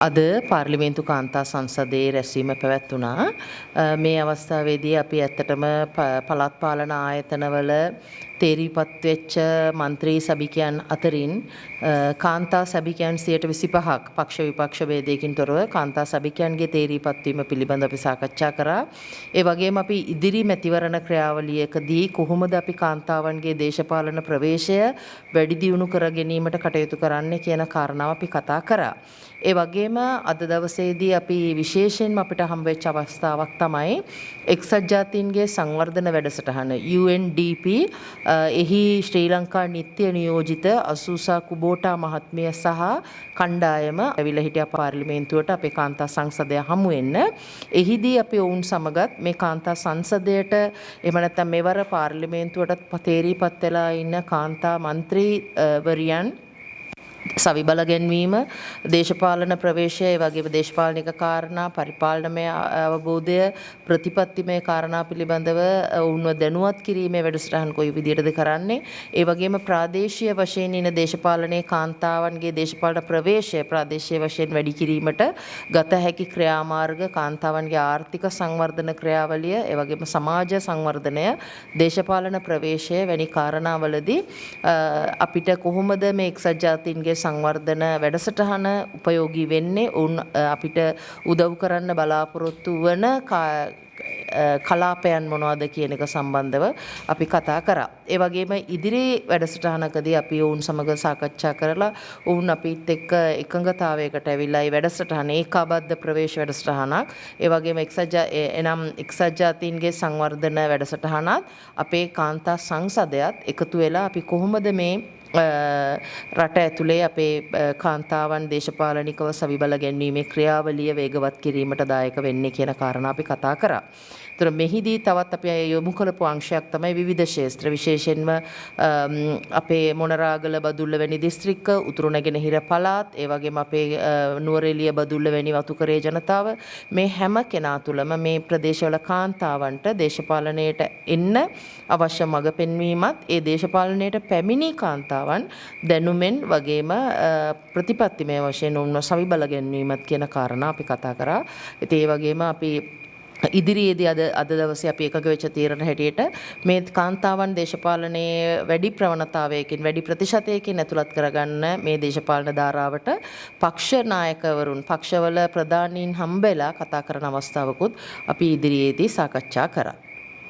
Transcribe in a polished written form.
අද පාර්ලිමේන්තු කාන්තා සංසදයේ රැස්වීම පැවැත්වුණා. මේ අවස්ථාවේදී අපි ඇත්තටම පළාත් පාලන ආයතනවල තේරීපත් වෙච්ච മന്ത്രി සභිකයන් අතරින් කාන්තා සභිකයන් 25ක් පක්ෂ විපක්ෂ ભેදයකින් තොරව කාන්තා සභිකයන්ගේ තේරීපත් වීම පිළිබඳව අපි සාකච්ඡා කරා. ඒ වගේම අපි ඉදිරි මැතිවරණ ක්‍රියාවලියකදී කොහොමද අපි කාන්තාවන්ගේ දේශපාලන ප්‍රවේශය වැඩි දියුණු කර ගැනීමට කටයුතු කරන්නේ කියන කාරණාව අපි කතා කරා. ඒ වගේම අද දවසේදී අපි විශේෂයෙන්ම අපිට හම්බෙච්ච අවස්ථාවක් තමයි එක්සත් ජාතීන්ගේ සංවර්ධන වැඩසටහන UNDP එහි ශ්‍රී ලංකා නිත්‍ය නියෝජිත අසූසා කුබෝටා මහත්මිය සහ කණ්ඩායම ඇවිල්ලා හිටියා පාර්ලිමේන්තුවට අපේ කාන්තා සංසදය හමු වෙන්න. එහිදී අපි ඔවුන් සමගත් මේ කාන්තා සංසදයට එහෙම නැත්නම් මෙවර පාර්ලිමේන්තුවට තේරීපත් වෙලා ඉන්න කාන්තා മന്ത്രിවරියන් සවි බල ගැන්වීම දේශපාලන ප්‍රවේශය ඒ වගේම දේශපාලනික කාරණා පරිපාලනමය අවබෝධය ප්‍රතිපත්තිමය කාරණා පිළිබඳව වුණව දැනුවත් කිරීමේ වැඩසටහන් කොයි විදිහටද කරන්නේ ඒ වගේම ප්‍රාදේශීය වශයෙන් ඉන දේශපාලනයේ කාන්තාවන්ගේ දේශපාලන ප්‍රවේශය ප්‍රාදේශීය වශයෙන් වැඩි කිරීමට ගත හැකි ක්‍රියාමාර්ග කාන්තාවන්ගේ ආර්ථික සංවර්ධන ක්‍රියාවලිය ඒ වගේම සමාජ සංවර්ධනය දේශපාලන ප්‍රවේශය වැනි කාරණාවලදී අපිට කොහොමද මේ එක්සත් ජාතීන්ගේ සංවර්ධන වැඩසටහන උපයෝගී වෙන්නේ ඔවුන් අපිට උදව් කරන්න බලාපොරොත්තු වන කලාපයන් මොනවද කියන එක සම්බන්ධව අපි කතා කරා. ඒ වගේම ඉදිරි වැඩසටහනකදී අපි ඔවුන් සමග සාකච්ඡා කරලා ඔවුන් අපිත් එක්ක එකඟතාවයකට ඇවිල්ලා මේ වැඩසටහන ඒකාබද්ධ ප්‍රවේශ වැඩසටහනක් ඒ වගේම එක්සත් ජාතීන්ගේ සංවර්ධන වැඩසටහනත් අපේ කාන්තා සංසදයත් එකතු වෙලා අපි කොහොමද මේ රට ඇතුලේ අපේ කාන්තාවන් දේශපාලනිකව සවිබල ගැන්වීමේ ක්‍රියාවලිය වේගවත් කිරීමට දායක වෙන්නේ කියන කාරණා අපි කතා කරා. ඒතර මෙහිදී තවත් අපි යොමු කරපු අංශයක් තමයි විවිධ ක්ෂේත්‍ර විශේෂයෙන්ම අපේ මොනරාගල බදුල්ල වැනි දිස්ත්‍රික්ක උතුරු නැගෙනහිර පළාත් ඒ වගේම අපේ නුවරඑළිය බදුල්ල වැනි වතුකරේ ජනතාව මේ හැම කෙනා තුළම මේ ප්‍රදේශවල කාන්තාවන්ට දේශපාලනයට එන්න අවශ්‍ය මඟ පෙන්වීමත් ඒ දේශපාලනයට පැමිණි කාන්තාවන් දැනුමෙන් වගේම ප්‍රතිපත්තිමය වශයෙන් උන්ව සවිබල ගැන්වීමත් කියන කාරණා අපි කතා කරා. ඉතින් ඒ වගේම අපි ඉදිරියේදී අද දවසේ අපි එකග වෙච්ච තීරණ හැටියට මේ කාන්තාවන් දේශපාලනයේ වැඩි ප්‍රවණතාවයකින් වැඩි ප්‍රතිශතයකින් ඇතුළත් කරගන්න මේ දේශපාලන ධාරාවට පක්ෂ නායකවරුන් පක්ෂවල ප්‍රධානීන් හම්බෙලා කතා කරන අවස්ථාවකුත් අපි ඉදිරියේදී සාකච්ඡා කරා.